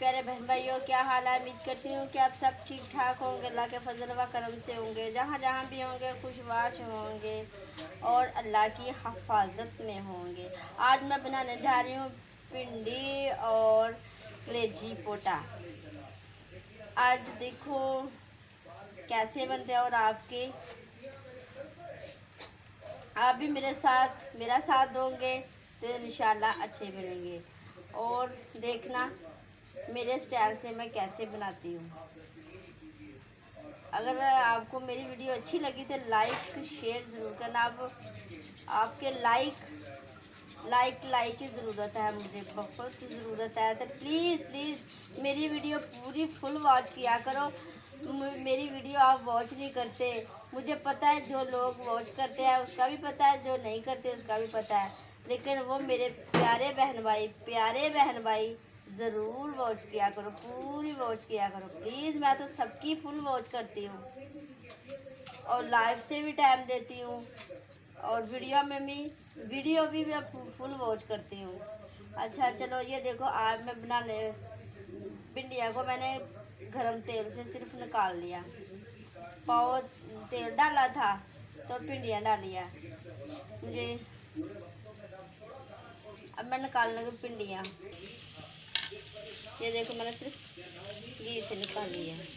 प्यारे बहन भाइयों, क्या हाल है। उम्मीद करती हूँ कि आप सब ठीक ठाक होंगे, अल्लाह के फजल व करम से होंगे, जहाँ जहाँ भी होंगे खुशबाश होंगे और अल्लाह की हिफाजत में होंगे। आज मैं बनाने जा रही हूँ भिंडी और कलेजी पोटा। आज देखो कैसे बनते हैं और आप भी मेरा साथ दोगे तो इंशाल्लाह अच्छे बनेंगे। और देखना मेरे स्टाइल से मैं कैसे बनाती हूँ। अगर आपको मेरी वीडियो अच्छी लगी तो लाइक शेयर ज़रूर करना। आपके लाइक की ज़रूरत है, मुझे बहुत ज़रूरत है। तो प्लीज़ मेरी वीडियो पूरी फुल वॉच किया करो। मेरी वीडियो आप वॉच नहीं करते, मुझे पता है। जो लोग वॉच करते हैं उसका भी पता है, जो नहीं करते उसका भी पता है, लेकिन वो मेरे प्यारे बहन भाई ज़रूर वॉच किया करो, पूरी वॉच किया करो प्लीज़। मैं तो सबकी फुल वॉच करती हूँ और लाइव से भी टाइम देती हूँ और वीडियो भी मैं फुल वॉच करती हूँ। अच्छा चलो, ये देखो आज मैं बनाने भिंडिया को मैंने गरम तेल से सिर्फ निकाल लिया। पाव तेल डाला था तो भिंडियाँ डाली है मुझे। अब मैं निकालने की भिंडियाँ, ये देखो मैंने सिर्फ घी से निकाल लिया है।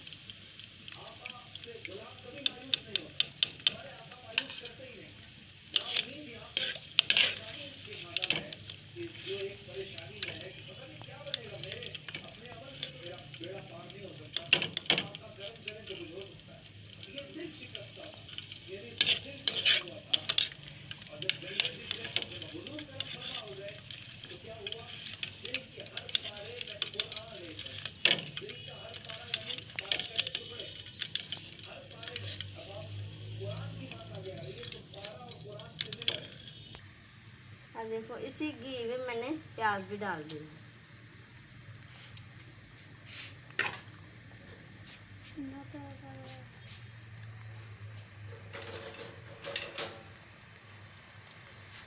अब देखो इसी घी में मैंने प्याज भी डाल दी।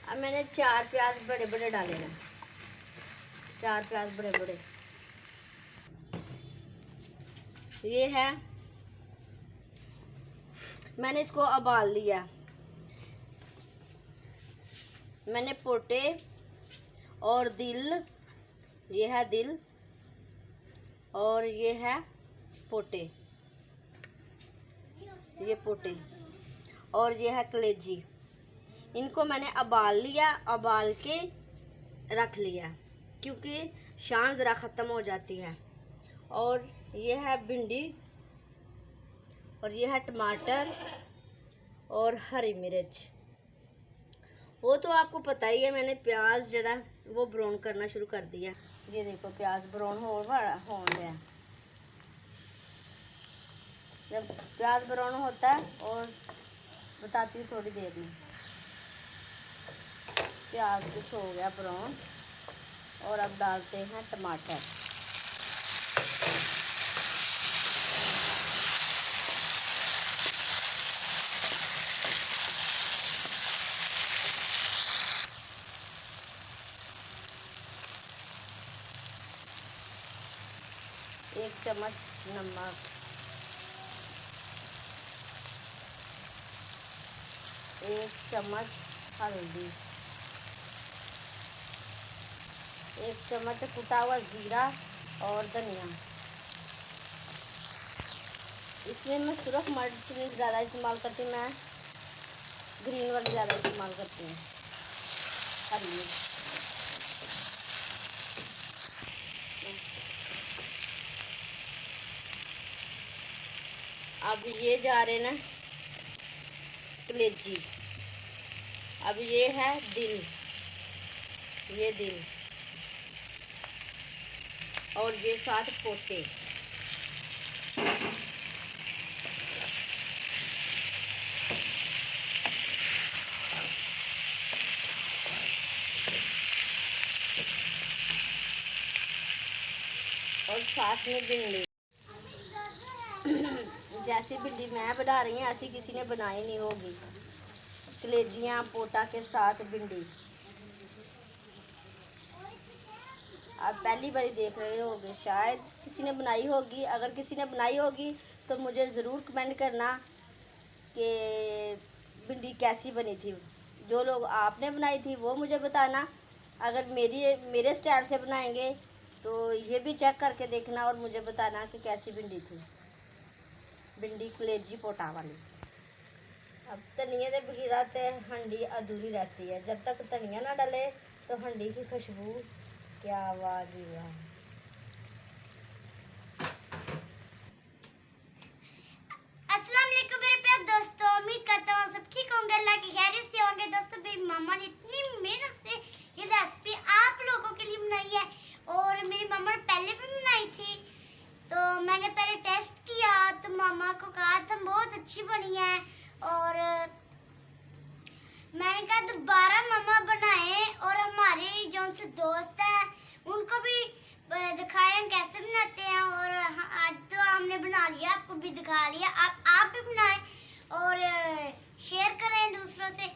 अब मैंने 4 प्याज बड़े बड़े डाले हैं, 4 प्याज बड़े बड़े। ये है, मैंने इसको उबाल लिया। मैंने पोटे और दिल, ये है दिल और ये है पोटे, ये पोटे और ये है कलेजी। इनको मैंने उबाल लिया, उबाल के रख लिया क्योंकि शान ज़रा ख़त्म हो जाती है। और ये है भिंडी और ये है टमाटर और हरी मिर्च। वो तो आपको पता ही है, मैंने प्याज जरा वो ब्राउन करना शुरू कर दिया। ये देखो प्याज ब्राउन हो गया। जब प्याज ब्राउन होता है, और बताती हूँ थोड़ी देर में, प्याज कुछ हो गया ब्राउन और अब डालते हैं टमाटर। एक चम्मच नमक, एक चम्मच हल्दी, एक चम्मच कुटा हुआ जीरा और धनिया। इसमें मैं सिर्फ मिर्च नहीं ज़्यादा इस्तेमाल करती, मैं ग्रीन वाली ज़्यादा इस्तेमाल करती हूँ, हरी मिर्च। अब ये जा रहे ना कलेजी। अब ये है दिल, ये दिल और ये 7 पोटे। और साथ में भिंडी। जैसी भिंडी मैं बना रही हूँ ऐसी किसी ने बनाई नहीं होगी। कलेजियाँ पोटा के साथ भिंडी। आप पहली बार देख रहे होगे, शायद किसी ने बनाई होगी। अगर किसी ने बनाई होगी तो मुझे ज़रूर कमेंट करना कि भिंडी कैसी बनी थी। जो लोग आपने बनाई थी वो मुझे बताना। अगर मेरे स्टाइल से बनाएंगे तो ये भी चेक करके देखना और मुझे बताना कि कैसी भिंडी थी, भिंडी कलेजी पोटा वाली। अब धनिया के बगैर तो हंडी अधूरी रहती है। जब तक धनिया ना डले तो हंडी की खुशबू क्या वाह जी वाह। अस्सलाम वालेकुम मेरे प्यारे दोस्तों, उम्मीद करता हूँ सब ठीक होंगे, अल्लाह की खैरियत से होंगे। दोस्तों मेरी मम्मा ने इतनी मेहनत से ये रेसिपी आप लोगों के लिए बनाई है और मेरी मम्मा ने पहले भी बनाई थी। तो मैंने पहले टेस्ट किया तो मम्मा को कहा तुम बहुत अच्छी बनी है, और मैंने कहा दोबारा मम्मा बनाए और हमारे जो उनसे दोस्त हैं उनको भी दिखाएं कैसे बनाते हैं। और आज तो हमने बना लिया, आपको भी दिखा लिया। आप भी बनाएं और शेयर करें दूसरों से।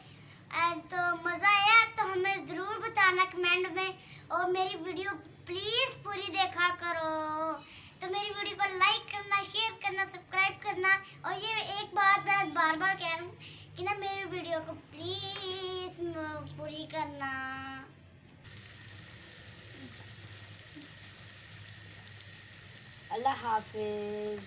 तो मज़ा आया तो हमें ज़रूर बताना कमेंट में, और मेरी वीडियो प्लीज़ पूरी देखा करो। तो मेरी वीडियो को लाइक करना, शेयर करना, सब्सक्राइब करना। और ये एक बात मैं बार बार कह रहा हूँ कि ना मेरी वीडियो को प्लीज़ पूरी करना। अल्लाह हाफिज़।